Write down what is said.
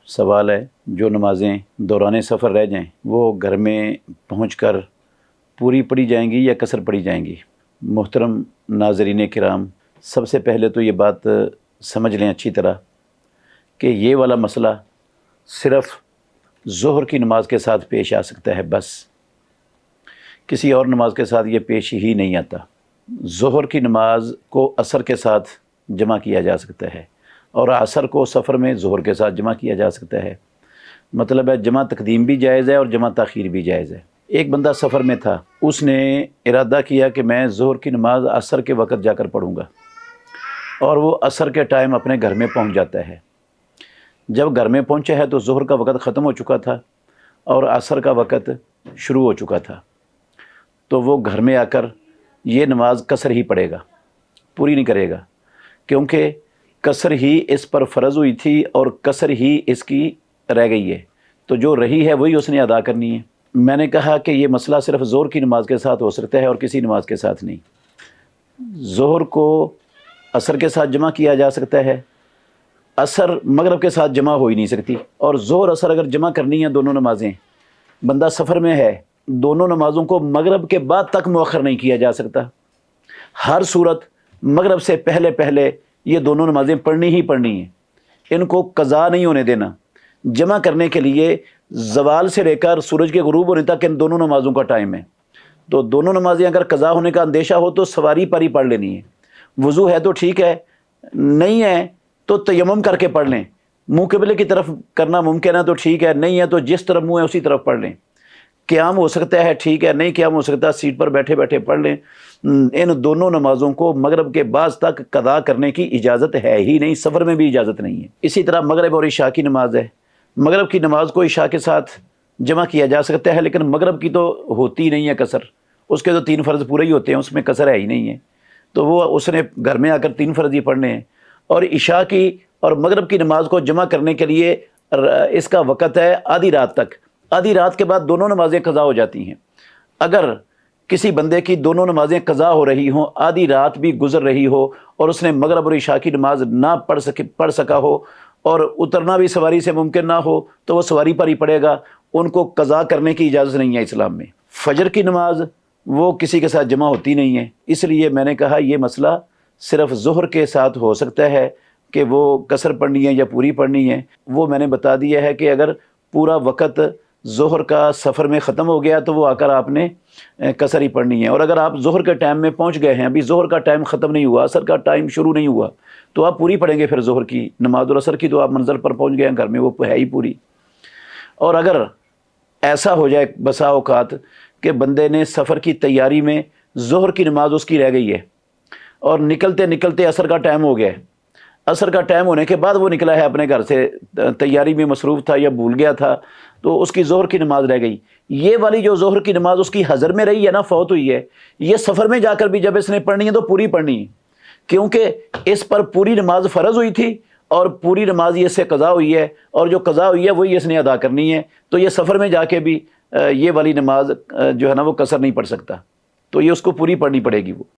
سوال ہے جو نمازیں دوران سفر رہ جائیں وہ گھر میں پہنچ کر پوری پڑھی جائیں گی یا قصر پڑھی جائیں گی؟ محترم ناظرین کرام، سب سے پہلے تو یہ بات سمجھ لیں اچھی طرح کہ یہ والا مسئلہ صرف ظہر کی نماز کے ساتھ پیش آ سکتا ہے، بس کسی اور نماز کے ساتھ یہ پیش ہی نہیں آتا۔ ظہر کی نماز کو عصر کے ساتھ جمع کیا جا سکتا ہے اور عصر کو سفر میں ظہر کے ساتھ جمع کیا جا سکتا ہے۔ مطلب ہے جمع تقدیم بھی جائز ہے اور جمع تاخیر بھی جائز ہے۔ ایک بندہ سفر میں تھا، اس نے ارادہ کیا کہ میں ظہر کی نماز عصر کے وقت جا کر پڑھوں گا، اور وہ عصر کے ٹائم اپنے گھر میں پہنچ جاتا ہے۔ جب گھر میں پہنچا ہے تو ظہر کا وقت ختم ہو چکا تھا اور عصر کا وقت شروع ہو چکا تھا، تو وہ گھر میں آ کر یہ نماز قصر ہی پڑھے گا، پوری نہیں کرے گا، کیونکہ قصر ہی اس پر فرض ہوئی تھی اور قصر ہی اس کی رہ گئی ہے، تو جو رہی ہے وہی اس نے ادا کرنی ہے۔ میں نے کہا کہ یہ مسئلہ صرف ظہر کی نماز کے ساتھ ہو سکتا ہے اور کسی نماز کے ساتھ نہیں۔ ظہر کو عصر کے ساتھ جمع کیا جا سکتا ہے، عصر مغرب کے ساتھ جمع ہو ہی نہیں سکتی، اور ظہر عصر اگر جمع کرنی ہے دونوں نمازیں، بندہ سفر میں ہے، دونوں نمازوں کو مغرب کے بعد تک مؤخر نہیں کیا جا سکتا۔ ہر صورت مغرب سے پہلے پہلے یہ دونوں نمازیں پڑھنی ہی پڑھنی ہیں، ان کو قضا نہیں ہونے دینا۔ جمع کرنے کے لیے زوال سے لے کر سورج کے غروب ہونے تک ان دونوں نمازوں کا ٹائم ہے، تو دونوں نمازیں اگر قضا ہونے کا اندیشہ ہو تو سواری پر ہی پڑھ لینی ہے۔ وضو ہے تو ٹھیک ہے، نہیں ہے تو تیمم کر کے پڑھ لیں۔ منہ قبلے کی طرف کرنا ممکن ہے تو ٹھیک ہے، نہیں ہے تو جس طرف منہ ہے اسی طرف پڑھ لیں۔ قیام ہو سکتا ہے ٹھیک ہے، نہیں قیام ہو سکتا سیٹ پر بیٹھے بیٹھے پڑھ لیں۔ ان دونوں نمازوں کو مغرب کے بعد تک قضا کرنے کی اجازت ہے ہی نہیں، سفر میں بھی اجازت نہیں ہے۔ اسی طرح مغرب اور عشاء کی نماز ہے، مغرب کی نماز کو عشاء کے ساتھ جمع کیا جا سکتا ہے، لیکن مغرب کی تو ہوتی نہیں ہے قصر، اس کے تو 3 فرض پورے ہی ہوتے ہیں، اس میں قصر ہے ہی نہیں ہے، تو وہ اس نے گھر میں آ کر 3 فرض ہی پڑھنے ہیں۔ اور عشاء کی اور مغرب کی نماز کو جمع کرنے کے لیے اس کا وقت ہے آدھی رات تک، آدھی رات کے بعد دونوں نمازیں قضا ہو جاتی ہیں۔ اگر کسی بندے کی دونوں نمازیں قضا ہو رہی ہوں، آدھی رات بھی گزر رہی ہو، اور اس نے مغرب اور عشاء کی نماز نہ پڑھ سکا ہو اور اترنا بھی سواری سے ممکن نہ ہو، تو وہ سواری پر ہی پڑھے گا، ان کو قضا کرنے کی اجازت نہیں ہے اسلام میں۔ فجر کی نماز وہ کسی کے ساتھ جمع ہوتی نہیں ہے، اس لیے میں نے کہا یہ مسئلہ صرف ظہر کے ساتھ ہو سکتا ہے کہ وہ قصر پڑھنی ہے یا پوری پڑھنی ہے۔ وہ میں نے بتا دیا ہے کہ اگر پورا وقت ظہر کا سفر میں ختم ہو گیا تو وہ آ کر آپ نے قصر ہی پڑھنی ہے، اور اگر آپ ظہر کے ٹائم میں پہنچ گئے ہیں، ابھی ظہر کا ٹائم ختم نہیں ہوا، عصر کا ٹائم شروع نہیں ہوا، تو آپ پوری پڑھیں گے پھر ظہر کی نماز، اور عصر کی تو آپ منزل پر پہنچ گئے ہیں، گھر میں وہ ہے ہی پوری۔ اور اگر ایسا ہو جائے بسا اوقات کہ بندے نے سفر کی تیاری میں ظہر کی نماز اس کی رہ گئی ہے اور نکلتے نکلتے عصر کا ٹائم ہو گیا ہے، عصر کا ٹائم ہونے کے بعد وہ نکلا ہے اپنے گھر سے، تیاری میں مصروف تھا یا بھول گیا تھا، تو اس کی ظہر کی نماز رہ گئی، یہ والی جو ظہر کی نماز اس کی حضر میں رہی ہے نا، فوت ہوئی ہے، یہ سفر میں جا کر بھی جب اس نے پڑھنی ہے تو پوری پڑھنی ہے، کیونکہ اس پر پوری نماز فرض ہوئی تھی اور پوری نماز یہ اس سے قضا ہوئی ہے، اور جو قضا ہوئی ہے وہی اس نے ادا کرنی ہے، تو یہ سفر میں جا کے بھی یہ والی نماز جو ہے نا وہ قصر نہیں پڑھ سکتا، تو یہ اس کو پوری پڑھنی پڑے گی وہ۔